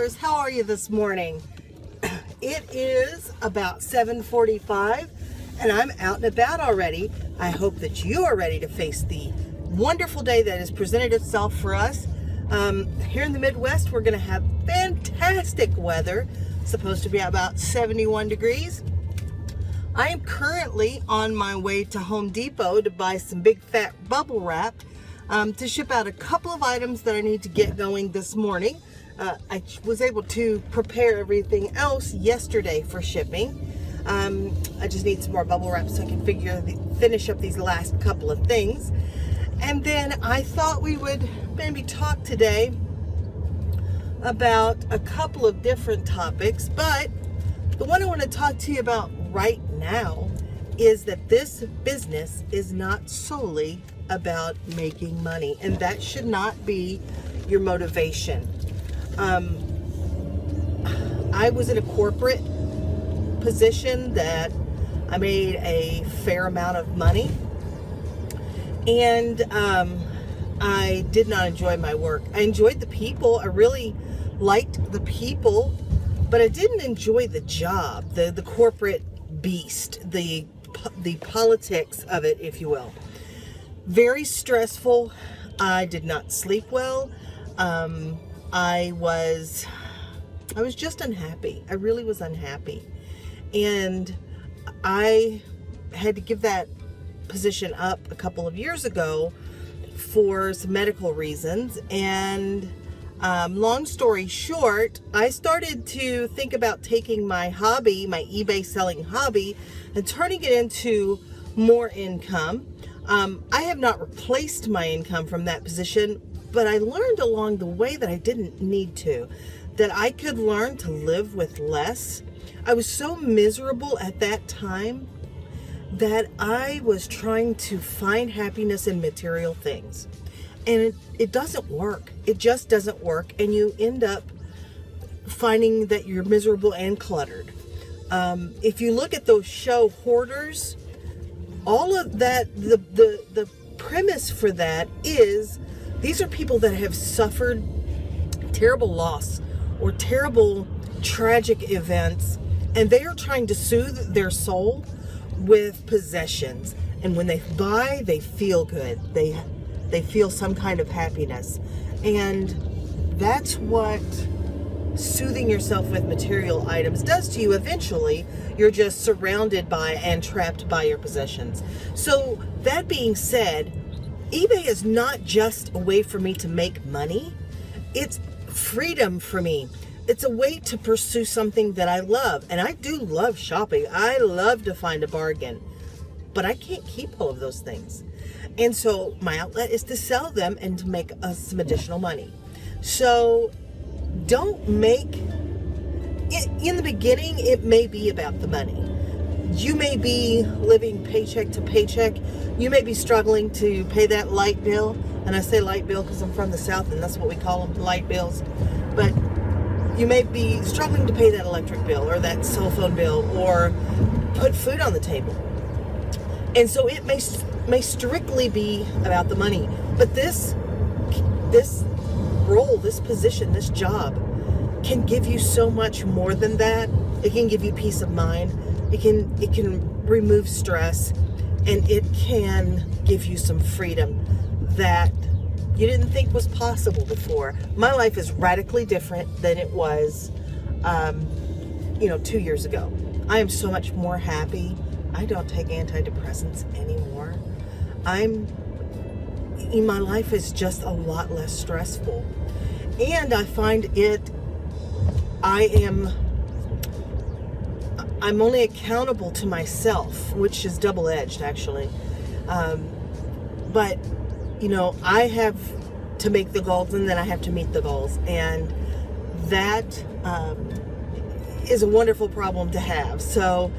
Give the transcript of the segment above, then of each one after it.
shoppers, how are you this morning? It is about 7:45 and I'm out and about already. I hope that you are ready to face the wonderful day that has presented itself for us. Here in the Midwest, we're going to have fantastic weather. It's supposed to be about 71 degrees. I am currently on my way to Home Depot to buy some big fat bubble wrap to ship out a couple of items that I need to get going this morning. I was able to prepare everything else yesterday for shipping. I just need some more bubble wrap so I can finish up these last couple of things. And then I thought we would maybe talk today about a couple of different topics, but the one I want to talk to you about right now is that this business is not solely about making money, and that should not be your motivation. I was in a corporate position that I made a fair amount of money, and I did not enjoy my work. I enjoyed the people. I really liked the people, but I didn't enjoy the job, the corporate beast, the politics of it, if you will. Very stressful. I did not sleep well. I was just unhappy. I really was unhappy. And I had to give that position up a couple of years ago for some medical reasons. And long story short, I started to think about taking my hobby, my eBay selling hobby, and turning it into more income. I have not replaced my income from that position, but I learned along the way that I didn't need to, that I could learn to live with less. I was so miserable at that time that I was trying to find happiness in material things. And it doesn't work. It just doesn't work. And you end up finding that you're miserable and cluttered. If you look at those show Hoarders, all of that, the premise for that is these are people that have suffered terrible loss or terrible tragic events, and they are trying to soothe their soul with possessions. And when they buy, they feel good. They feel some kind of happiness. And that's what soothing yourself with material items does to you. Eventually, you're just surrounded by and trapped by your possessions. So that being said, eBay is not just a way for me to make money. It's freedom for me. It's a way to pursue something that I love. And I do love shopping. I love to find a bargain. But I can't keep all of those things. And so my outlet is to sell them and to make us some additional money. So don't make it, in the beginning, it may be about the money. You may be living paycheck to paycheck. You may be struggling to pay that light bill. And I say light bill because I'm from the South and that's what we call them, light bills. But you may be struggling to pay that electric bill or that cell phone bill or put food on the table. And so it may strictly be about the money. But this role, this position, this job can give you so much more than that. It can give you peace of mind. It can remove stress, and it can give you some freedom that you didn't think was possible before. My life is radically different than it was 2 years ago. I am so much more happy. I don't take antidepressants anymore. My life is just a lot less stressful. And I find I'm only accountable to myself, which is double-edged actually. But I have to make the goals and then I have to meet the goals. And that is a wonderful problem to have. So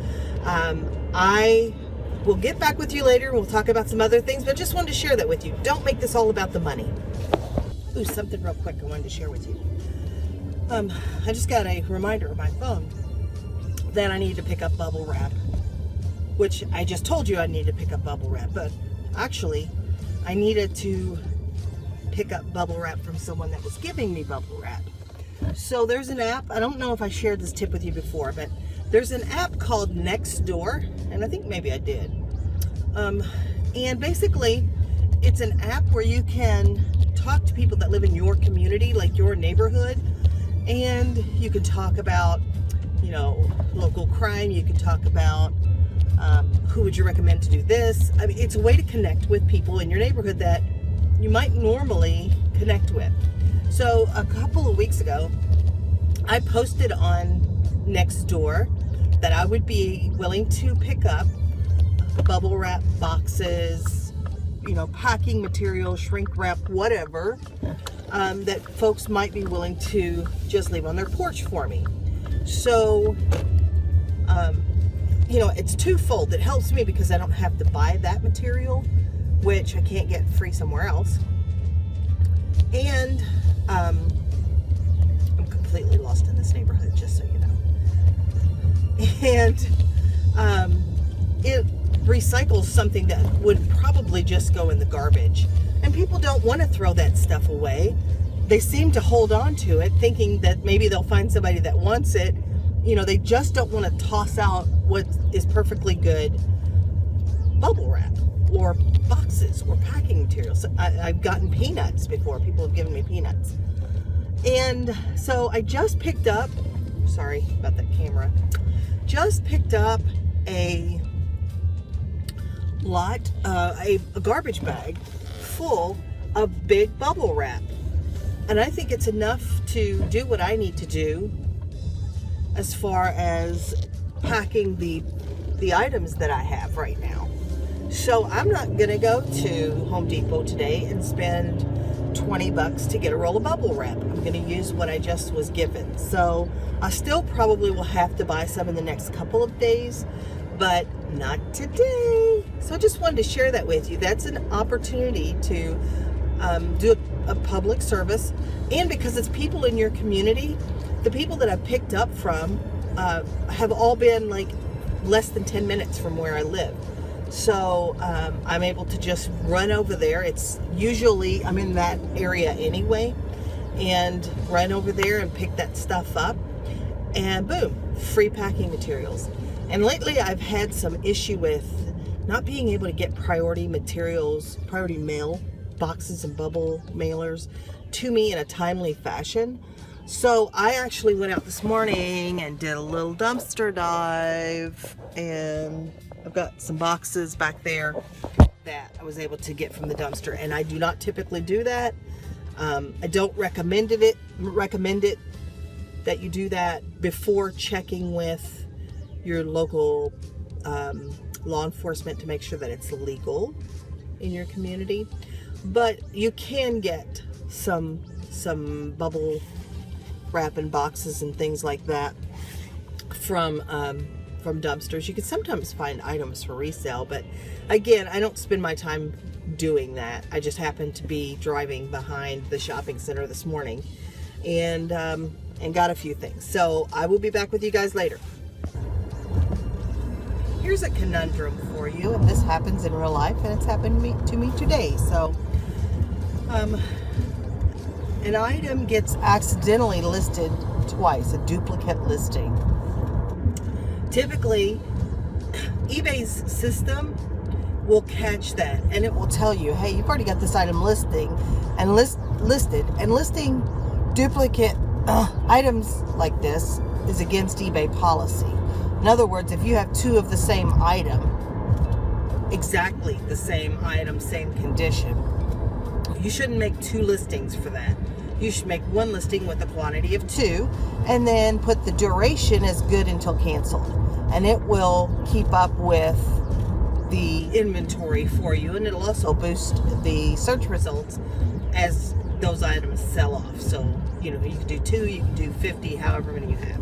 I will get back with you later. We'll talk about some other things, but just wanted to share that with you. Don't make this all about the money. Ooh, something real quick I wanted to share with you. I just got a reminder on my phone that I need to pick up bubble wrap, which I just told you I need to pick up bubble wrap, but actually I needed to pick up bubble wrap from someone that was giving me bubble wrap. So there's an app, I don't know if I shared this tip with you before, but there's an app called Nextdoor, and I think maybe I did. And basically, it's an app where you can talk to people that live in your community, like your neighborhood, and you can talk about, you know, local crime. You can talk about who would you recommend to do this. I mean, it's a way to connect with people in your neighborhood that you might normally connect with. So a couple of weeks ago, I posted on Nextdoor that I would be willing to pick up bubble wrap boxes, you know, packing material, shrink wrap, whatever, that folks might be willing to just leave on their porch for me. So, you know, it's twofold. It helps me because I don't have to buy that material, which I can't get free somewhere else. And I'm completely lost in this neighborhood, just so you know. And it recycles something that would probably just go in the garbage. And people don't want to throw that stuff away. They seem to hold on to it, thinking that maybe they'll find somebody that wants it. You know, they just don't want to toss out what is perfectly good bubble wrap or boxes or packing materials. I've gotten peanuts before. People have given me peanuts. And so I just picked up, sorry about that camera, just picked up a garbage bag full of big bubble wrap. And I think it's enough to do what I need to do as far as packing the items that I have right now. So I'm not gonna go to Home Depot today and spend $20 to get a roll of bubble wrap. I'm gonna use what I just was given. So I still probably will have to buy some in the next couple of days, but not today. So I just wanted to share that with you. That's an opportunity to do a public service, and because it's people in your community, the people that I've picked up from have all been like less than 10 minutes from where I live. So I'm able to just run over there. It's usually, I'm in that area anyway, and run over there and pick that stuff up, and boom, free packing materials. And lately I've had some issue with not being able to get priority materials, priority mail, boxes and bubble mailers to me in a timely fashion. So I actually went out this morning and did a little dumpster dive, and I've got some boxes back there that I was able to get from the dumpster, and I do not typically do that. I don't recommend it that you do that before checking with your local law enforcement to make sure that it's legal in your community. But you can get some bubble wrap and boxes and things like that from dumpsters. You can sometimes find items for resale, but again, I don't spend my time doing that. I just happened to be driving behind the shopping center this morning and got a few things. So I will be back with you guys later. Here's a conundrum for you, and this happens in real life, and it's happened to me today. So an item gets accidentally listed twice, a duplicate listing. Typically, eBay's system will catch that, and it will tell you, hey, you've already got this item listed, and listing duplicate items like this is against eBay policy. In other words, if you have two of the same item, exactly the same item, same condition, you shouldn't make two listings for that. You should make one listing with a quantity of two, and then put the duration as good until canceled. And it will keep up with the inventory for you, and it'll also boost the search results as those items sell off. So, you know, you can do 2, you can do 50, however many you have.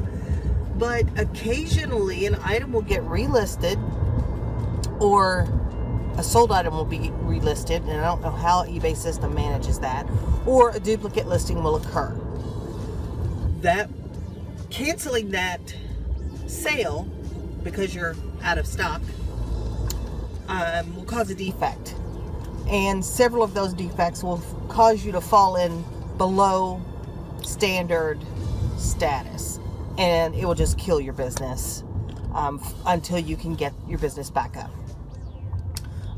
But occasionally an item will get relisted, or a sold item will be relisted, and I don't know how eBay system manages that, or a duplicate listing will occur. That canceling that sale because you're out of stock will cause a defect, and several of those defects will cause you to fall in below standard status, and it will just kill your business until you can get your business back up.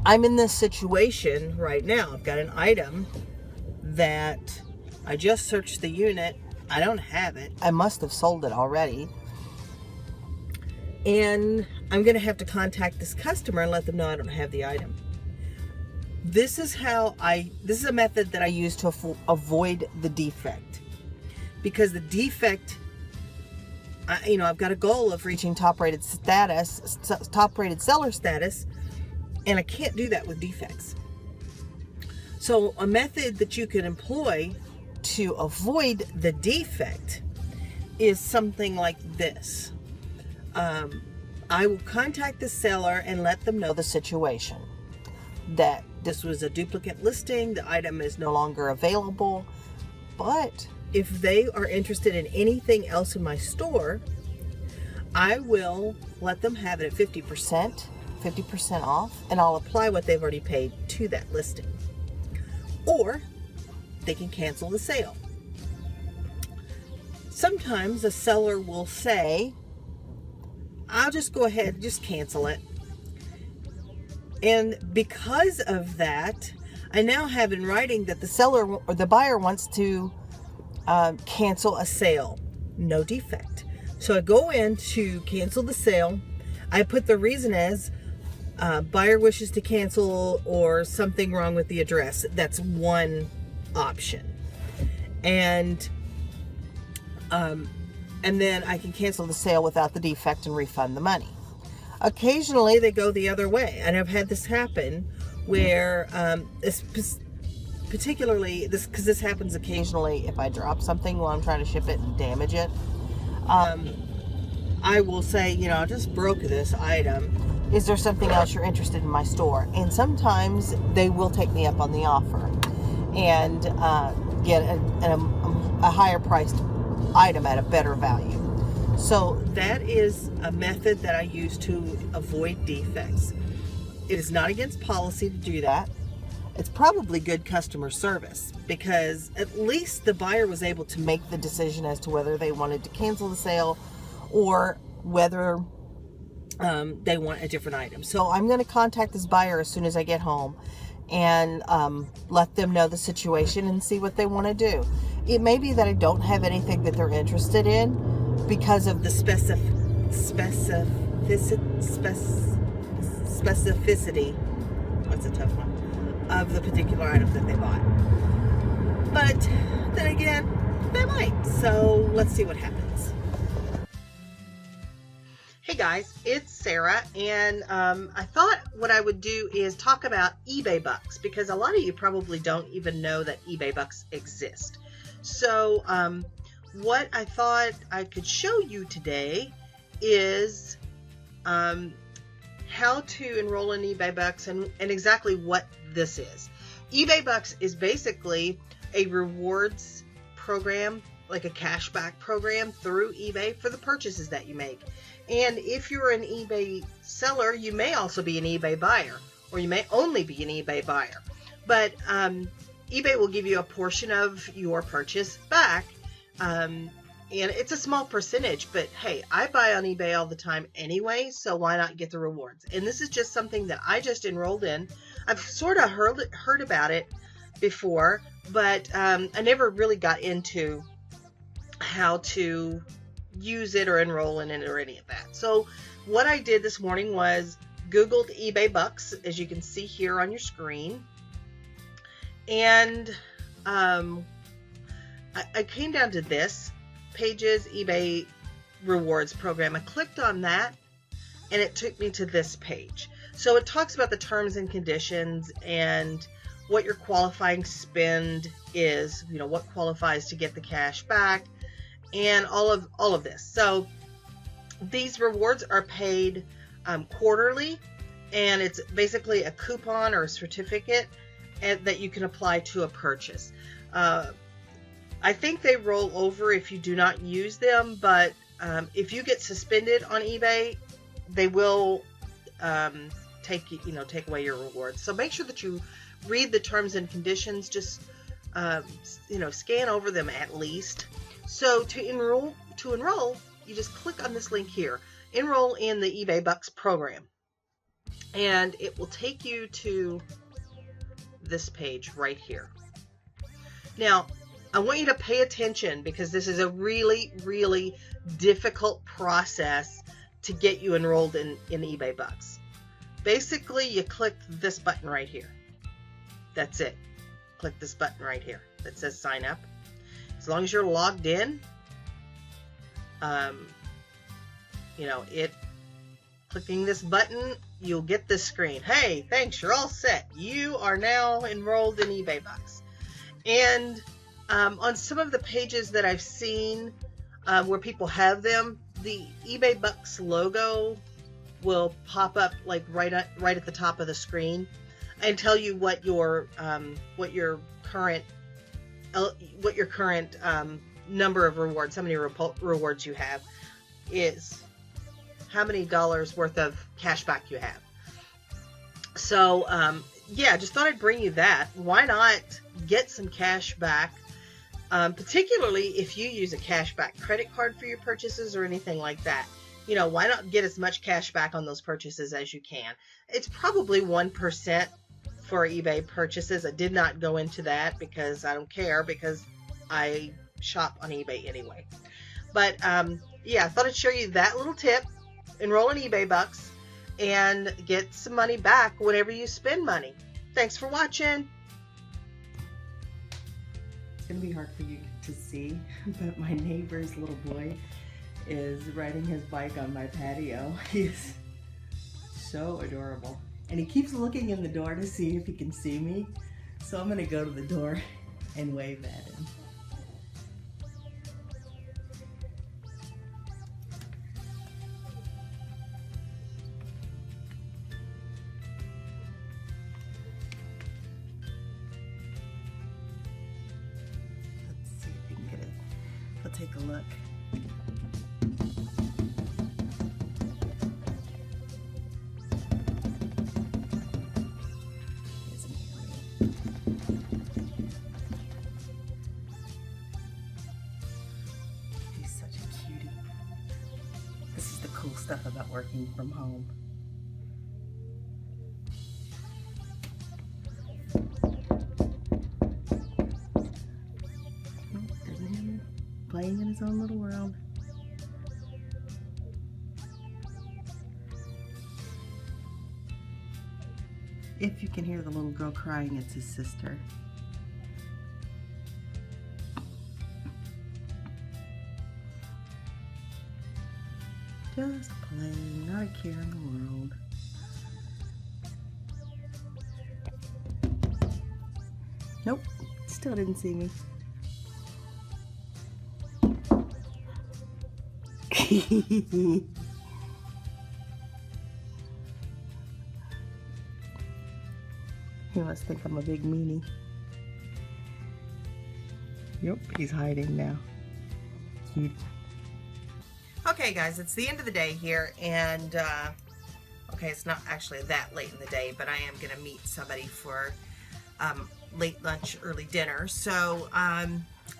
I'm in this situation right now. I've got an item that I just searched the unit. I don't have it. I must have sold it already. And I'm going to have to contact this customer and let them know I don't have the item. This is a method that I use to avoid the defect. Because the defect, I've got a goal of reaching top-rated seller status, and I can't do that with defects. So a method that you can employ to avoid the defect is something like this. I will contact the seller and let them know the situation. That this was a duplicate listing, the item is no longer available, but if they are interested in anything else in my store, I will let them have it at 50% off, and I'll apply what they've already paid to that listing. Or they can cancel the sale. Sometimes a seller will say, I'll just go ahead and just cancel it. And because of that, I now have in writing that the seller or the buyer wants to cancel a sale, no defect. So I go in to cancel the sale. I put the reason as buyer wishes to cancel or something wrong with the address. That's one option. And then I can cancel the sale without the defect and refund the money. Occasionally they go the other way, and I've had this happen where particularly because this happens occasionally if I drop something while I'm trying to ship it and damage it. I will say, I just broke this item. Is there something else you're interested in my store? And sometimes they will take me up on the offer and get a higher priced item at a better value. So that is a method that I use to avoid defects. It is not against policy to do that. It's probably good customer service because at least the buyer was able to make the decision as to whether they wanted to cancel the sale or whether they want a different item. So I'm going to contact this buyer as soon as I get home and let them know the situation and see what they want to do. It may be that I don't have anything that they're interested in because of the specificity, what's a tough one, of the particular item that they bought. But then again, they might. So let's see what happens. Hey guys, it's Sarah, and I thought what I would do is talk about eBay Bucks, because a lot of you probably don't even know that eBay Bucks exist. So what I thought I could show you today is how to enroll in eBay Bucks and exactly what this is. eBay Bucks is basically a rewards program, like a cashback program through eBay for the purchases that you make. And if you're an eBay seller, you may also be an eBay buyer, or you may only be an eBay buyer. But eBay will give you a portion of your purchase back. And it's a small percentage, but hey, I buy on eBay all the time anyway, so why not get the rewards? And this is just something that I just enrolled in. I've sort of heard about it before, but I never really got into how to use it or enroll in it or any of that. So what I did this morning was Googled eBay Bucks, as you can see here on your screen. And I came down to this, Pages eBay Rewards Program. I clicked on that, and it took me to this page. So it talks about the terms and conditions and what your qualifying spend is, what qualifies to get the cash back, and all of this. So these rewards are paid quarterly, and it's basically a coupon or a certificate that you can apply to a purchase. I think they roll over if you do not use them, but if you get suspended on eBay, they will take away your rewards. So make sure that you read the terms and conditions. Just scan over them at least. So to enroll, you just click on this link here, enroll in the eBay Bucks program, and it will take you to this page right here. Now, I want you to pay attention because this is a really, really difficult process to get you enrolled in eBay Bucks. Basically, you click this button right here. That's it. Click this button right here that says sign up. As long as you're logged in, clicking this button, you'll get this screen. Hey, thanks, you're all set. You are now enrolled in eBay Bucks. And on some of the pages that I've seen where people have them, the eBay Bucks logo will pop up like right at the top of the screen and tell you what your current number of rewards, how many rewards you have is, how many dollars worth of cash back you have. So yeah, just thought I'd bring you that. Why not get some cash back, particularly if you use a cashback credit card for your purchases or anything like that. Why not get as much cash back on those purchases as you can? It's probably 1% for eBay purchases. I did not go into that because I don't care, because I shop on eBay anyway. But yeah, I thought I'd show you that little tip. Enroll in eBay Bucks and get some money back whenever you spend money. Thanks for watching. It's gonna be hard for you to see, but my neighbor's little boy is riding his bike on my patio. He's so adorable. And he keeps looking in the door to see if he can see me. So I'm gonna go to the door and wave at him. Let's see if we can get it. We'll take a look. Cool stuff about working from home. Isn't he playing in his own little world? If you can hear the little girl crying, it's his sister. Just playing, not a care in the world. Nope, still didn't see me. He must think I'm a big meanie. Yep, he's hiding now. Cute. Okay guys, it's the end of the day here, and okay, it's not actually that late in the day, but I am going to meet somebody for late lunch, early dinner. So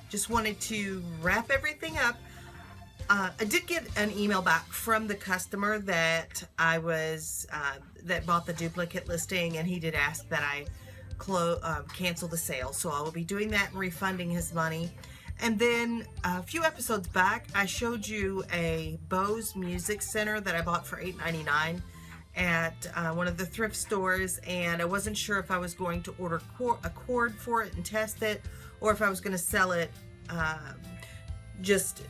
just wanted to wrap everything up. I did get an email back from the customer that that bought the duplicate listing, and he did ask that I cancel the sale. So I will be doing that and refunding his money. And then a few episodes back, I showed you a Bose Music Center that I bought for $8.99 at one of the thrift stores, and I wasn't sure if I was going to order a cord for it and test it, or if I was going to sell it just,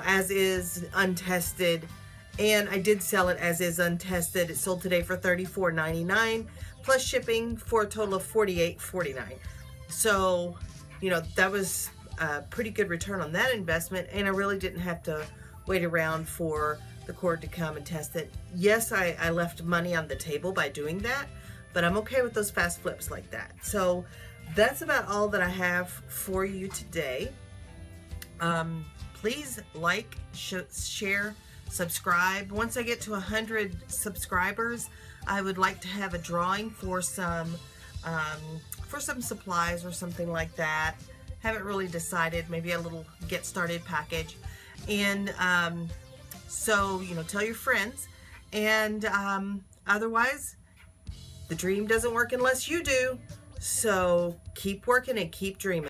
as is, untested. And I did sell it as is, untested. It sold today for $34.99 plus shipping for a total of $48.49. So, that was a pretty good return on that investment, and I really didn't have to wait around for the cord to come and test it. Yes, I left money on the table by doing that, but I'm okay with those fast flips like that. So that's about all that I have for you today. Please like, share, subscribe. Once I get to 100 subscribers, I would like to have a drawing for some for some supplies or something like that. Haven't really decided, maybe a little get started package. And so, you know, tell your friends. And otherwise, the dream doesn't work unless you do. So keep working and keep dreaming.